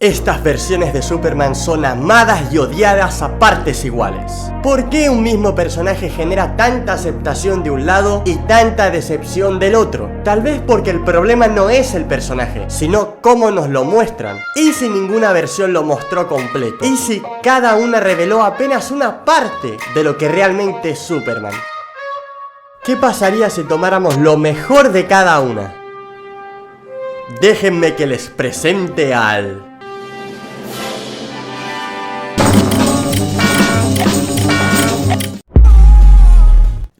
Estas versiones de Superman son amadas y odiadas a partes iguales. ¿Por qué un mismo personaje genera tanta aceptación de un lado y tanta decepción del otro? Tal vez porque el problema no es el personaje, sino cómo nos lo muestran. ¿Y si ninguna versión lo mostró completo? ¿Y si cada una reveló apenas una parte de lo que realmente es Superman? ¿Qué pasaría si tomáramos lo mejor de cada una? Déjenme que les presente al...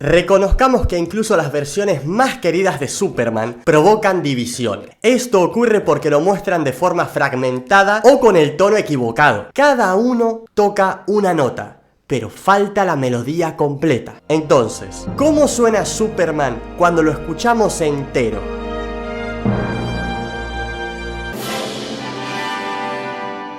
Reconozcamos que incluso las versiones más queridas de Superman provocan división. Esto ocurre porque lo muestran de forma fragmentada o con el tono equivocado. Cada uno toca una nota, pero falta la melodía completa. Entonces, ¿cómo suena Superman cuando lo escuchamos entero?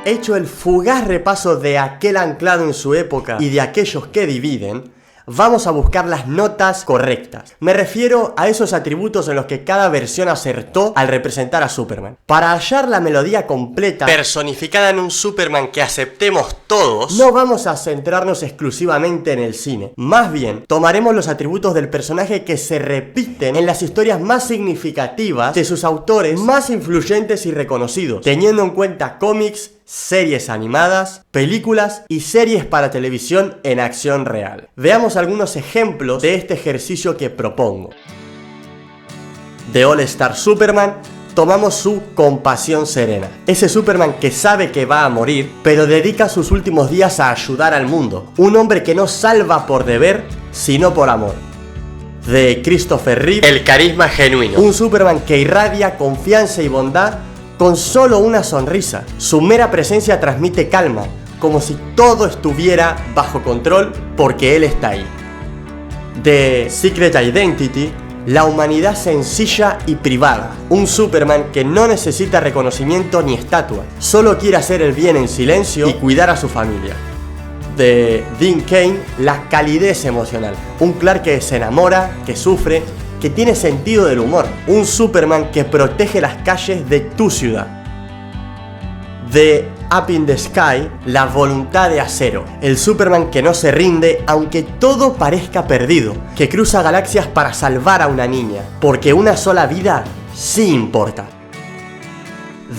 Hecho el fugaz repaso de aquel anclado en su época y de aquellos que dividen, vamos a buscar las notas correctas. Me refiero a esos atributos en los que cada versión acertó al representar a Superman. Para hallar la melodía completa, personificada en un Superman que aceptemos todos, no vamos a centrarnos exclusivamente en el cine. Más bien, tomaremos los atributos del personaje que se repiten en las historias más significativas de sus autores más influyentes y reconocidos, teniendo en cuenta cómics, series animadas, películas y series para televisión en acción real. Veamos algunos ejemplos de este ejercicio que propongo. De All Star Superman tomamos su compasión serena. Ese Superman que sabe que va a morir, pero dedica sus últimos días a ayudar al mundo. Un hombre que no salva por deber, sino por amor. De Christopher Reeve, el carisma genuino. Un Superman que irradia confianza y bondad con solo una sonrisa. Su mera presencia transmite calma, como si todo estuviera bajo control porque él está ahí. De Secret Identity, la humanidad sencilla y privada. Un Superman que no necesita reconocimiento ni estatua, solo quiere hacer el bien en silencio y cuidar a su familia. De Dean Cain, la calidez emocional. Un Clark que se enamora, que sufre, que tiene sentido del humor. Un Superman que protege las calles de tu ciudad. De Up in the Sky, la voluntad de acero. El Superman que no se rinde aunque todo parezca perdido, que cruza galaxias para salvar a una niña, porque una sola vida sí importa.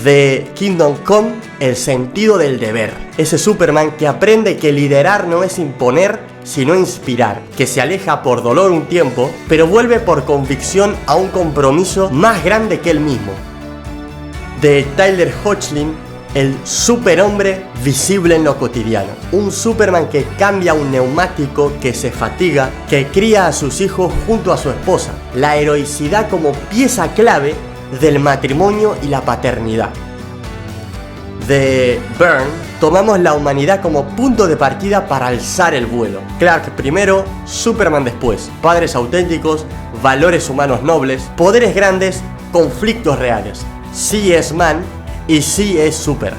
De Kingdom Come, el sentido del deber. Ese Superman que aprende que liderar no es imponer, sino inspirar, que se aleja por dolor un tiempo, pero vuelve por convicción a un compromiso más grande que él mismo. De Tyler Hoechlin, el superhombre visible en lo cotidiano. Un Superman que cambia un neumático, que se fatiga, que cría a sus hijos junto a su esposa. La heroicidad como pieza clave del matrimonio y la paternidad. De Byrne, tomamos la humanidad como punto de partida para alzar el vuelo. Clark primero, Superman después. Padres auténticos, valores humanos nobles, poderes grandes, conflictos reales. Sí es man y sí es super.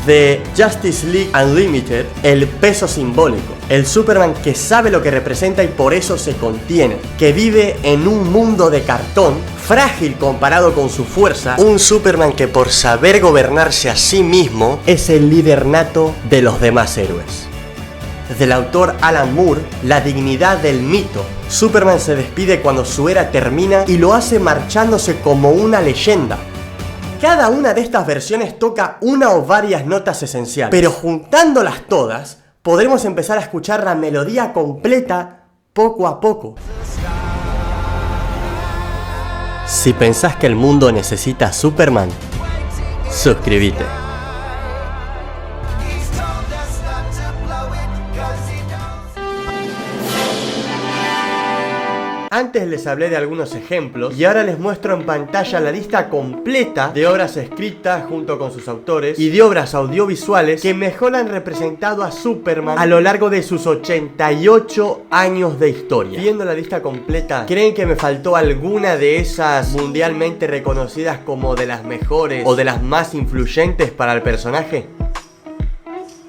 De Justice League Unlimited, el peso simbólico. El Superman que sabe lo que representa y por eso se contiene. Que vive en un mundo de cartón, frágil comparado con su fuerza. Un Superman que por saber gobernarse a sí mismo es el líder nato de los demás héroes. Del autor Alan Moore, la dignidad del mito. Superman se despide cuando su era termina y lo hace marchándose como una leyenda. Cada una de estas versiones toca una o varias notas esenciales, pero juntándolas todas, podremos empezar a escuchar la melodía completa poco a poco. Si pensás que el mundo necesita a Superman, suscríbete. Antes les hablé de algunos ejemplos y ahora les muestro en pantalla la lista completa de obras escritas junto con sus autores y de obras audiovisuales que mejor han representado a Superman a lo largo de sus 88 años de historia. Viendo la lista completa, ¿creen que me faltó alguna de esas mundialmente reconocidas como de las mejores o de las más influyentes para el personaje?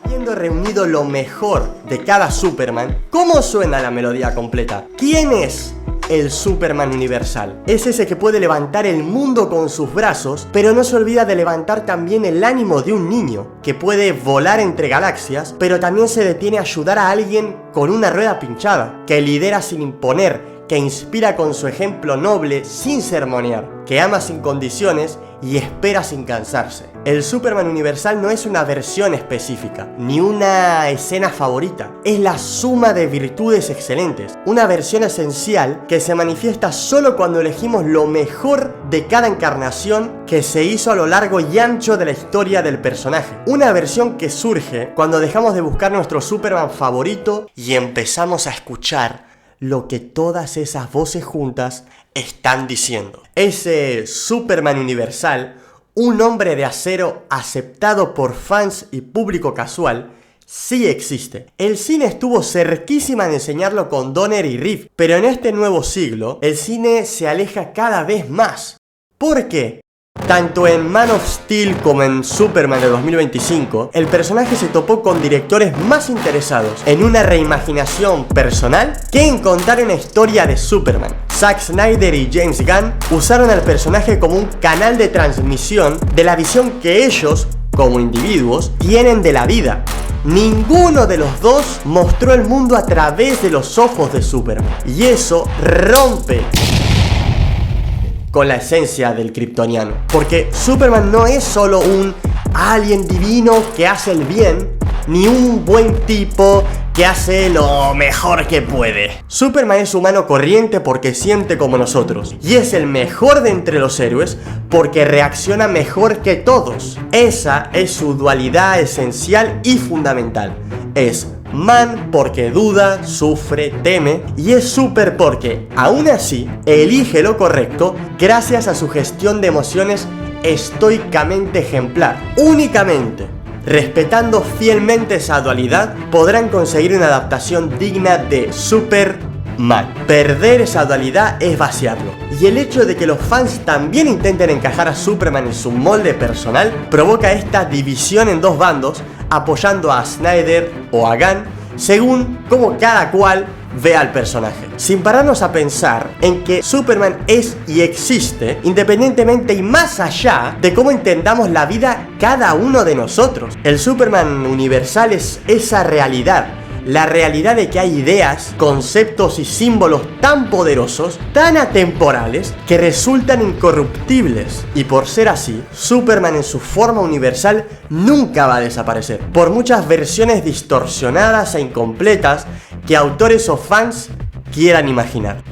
Habiendo reunido lo mejor de cada Superman, ¿cómo suena la melodía completa? ¿Quién es el Superman universal. Es ese que puede levantar el mundo con sus brazos, pero no se olvida de levantar también el ánimo de un niño, que puede volar entre galaxias, pero también se detiene a ayudar a alguien con una rueda pinchada, que lidera sin imponer, que inspira con su ejemplo noble sin sermonear, que ama sin condiciones y espera sin cansarse. El Superman universal no es una versión específica, ni una escena favorita. Es la suma de virtudes excelentes, una versión esencial que se manifiesta solo cuando elegimos lo mejor de cada encarnación que se hizo a lo largo y ancho de la historia del personaje. Una versión que surge cuando dejamos de buscar nuestro Superman favorito y empezamos a escuchar lo que todas esas voces juntas están diciendo. Ese Superman universal, un hombre de acero aceptado por fans y público casual, sí existe. El cine estuvo cerquísima de enseñarlo con Donner y Reeve, pero en este nuevo siglo, el cine se aleja cada vez más. ¿Por qué? Tanto en Man of Steel como en Superman de 2025, el personaje se topó con directores más interesados en una reimaginación personal que en contar una historia de Superman. Zack Snyder y James Gunn usaron al personaje como un canal de transmisión de la visión que ellos, como individuos, tienen de la vida. Ninguno de los dos mostró el mundo a través de los ojos de Superman, y eso rompe con la esencia del kryptoniano, porque Superman no es solo un alien divino que hace el bien, ni un buen tipo que hace lo mejor que puede. Superman es humano corriente porque siente como nosotros, y es el mejor de entre los héroes porque reacciona mejor que todos. Esa es su dualidad esencial y fundamental. Es man porque duda, sufre, teme, y es super porque, aún así, elige lo correcto gracias a su gestión de emociones estoicamente ejemplar. Únicamente respetando fielmente esa dualidad, podrán conseguir una adaptación digna de Superman. Perder esa dualidad es vaciarlo, y el hecho de que los fans también intenten encajar a Superman en su molde personal provoca esta división en dos bandos, apoyando a Snyder o a Gunn según cómo cada cual ve al personaje, sin pararnos a pensar en que Superman es y existe independientemente y más allá de cómo entendamos la vida cada uno de nosotros. El Superman universal es esa realidad, la realidad de que hay ideas, conceptos y símbolos tan poderosos, tan atemporales, que resultan incorruptibles. Y por ser así, Superman en su forma universal nunca va a desaparecer, por muchas versiones distorsionadas e incompletas que autores o fans quieran imaginar.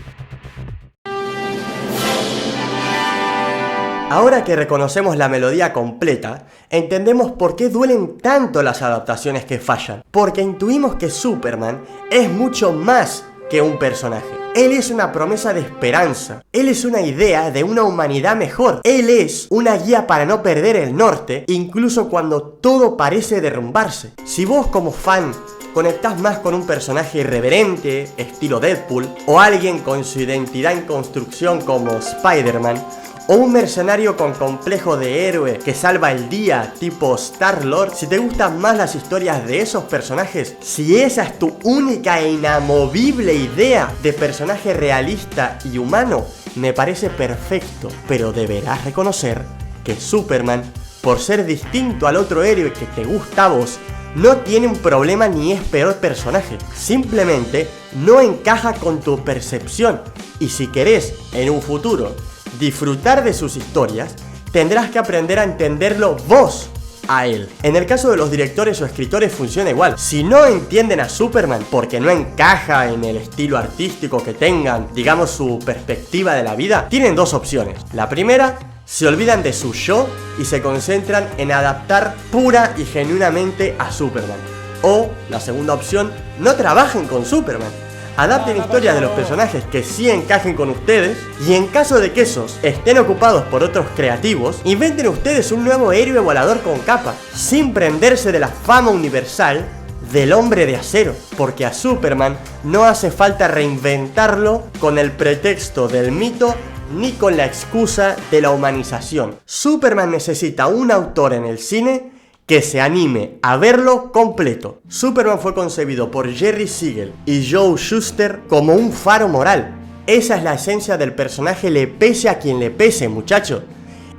Ahora que reconocemos la melodía completa, entendemos por qué duelen tanto las adaptaciones que fallan. Porque intuimos que Superman es mucho más que un personaje. Él es una promesa de esperanza. Él es una idea de una humanidad mejor. Él es una guía para no perder el norte, incluso cuando todo parece derrumbarse. Si vos como fan conectás más con un personaje irreverente, estilo Deadpool, o alguien con su identidad en construcción como Spider-Man, o un mercenario con complejo de héroe que salva el día tipo Star-Lord, si te gustan más las historias de esos personajes, si esa es tu única e inamovible idea de personaje realista y humano, me parece perfecto. Pero deberás reconocer que Superman, por ser distinto al otro héroe que te gusta a vos, no tiene un problema ni es peor personaje. Simplemente no encaja con tu percepción, y si querés en un futuro disfrutar de sus historias, tendrás que aprender a entenderlo vos a él. En el caso de los directores o escritores funciona igual. Si no entienden a Superman porque no encaja en el estilo artístico que tengan, digamos su perspectiva de la vida, tienen dos opciones. La primera, se olvidan de su yo y se concentran en adaptar pura y genuinamente a Superman. O, la segunda opción, no trabajen con Superman. Adapten historias de los personajes que sí encajen con ustedes, y en caso de que esos estén ocupados por otros creativos, inventen ustedes un nuevo héroe volador con capa, sin prenderse de la fama universal del hombre de acero, porque a Superman no hace falta reinventarlo con el pretexto del mito ni con la excusa de la humanización. Superman necesita un autor en el cine que se anime a verlo completo. Superman fue concebido por Jerry Siegel y Joe Shuster como un faro moral. Esa es la esencia del personaje, le pese a quien le pese, muchachos.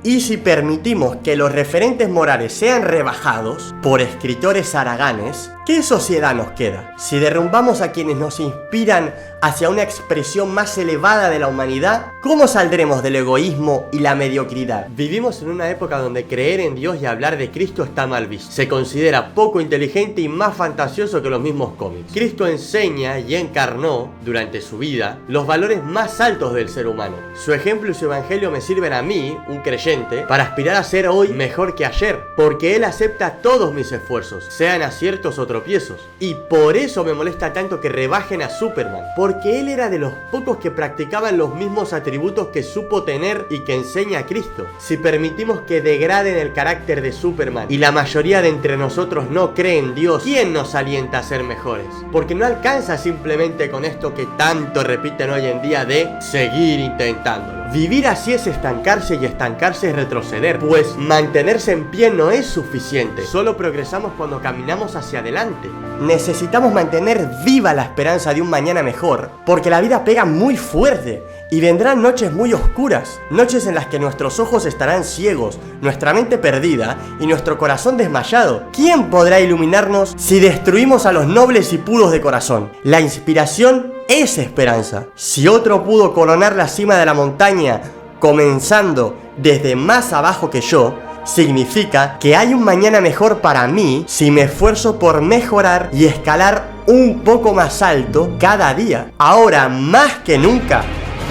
Y si permitimos que los referentes morales sean rebajados por escritores haraganes, ¿qué sociedad nos queda? Si derrumbamos a quienes nos inspiran hacia una expresión más elevada de la humanidad, ¿cómo saldremos del egoísmo y la mediocridad? Vivimos en una época donde creer en Dios y hablar de Cristo está mal visto. Se considera poco inteligente y más fantasioso que los mismos cómics. Cristo enseña y encarnó, durante su vida, los valores más altos del ser humano. Su ejemplo y su evangelio me sirven a mí, un creyente, para aspirar a ser hoy mejor que ayer, porque Él acepta todos mis esfuerzos, sean aciertos o tropiezos. Y por eso me molesta tanto que rebajen a Superman, porque él era de los pocos que practicaban los mismos atributos que supo tener y que enseña Cristo. Si permitimos que degraden el carácter de Superman y la mayoría de entre nosotros no cree en Dios, ¿quién nos alienta a ser mejores? Porque no alcanza simplemente con esto que tanto repiten hoy en día de seguir intentándolo. Vivir así es estancarse, y estancarse es retroceder, pues mantenerse en pie no es suficiente. Solo progresamos cuando caminamos hacia adelante. Necesitamos mantener viva la esperanza de un mañana mejor, porque la vida pega muy fuerte y vendrán noches muy oscuras, noches en las que nuestros ojos estarán ciegos, nuestra mente perdida y nuestro corazón desmayado. ¿Quién podrá iluminarnos si destruimos a los nobles y puros de corazón? La inspiración es esperanza. Si otro pudo coronar la cima de la montaña comenzando desde más abajo que yo, significa que hay un mañana mejor para mí si me esfuerzo por mejorar y escalar un poco más alto cada día. Ahora más que nunca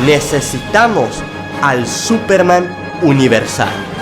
necesitamos al Superman universal.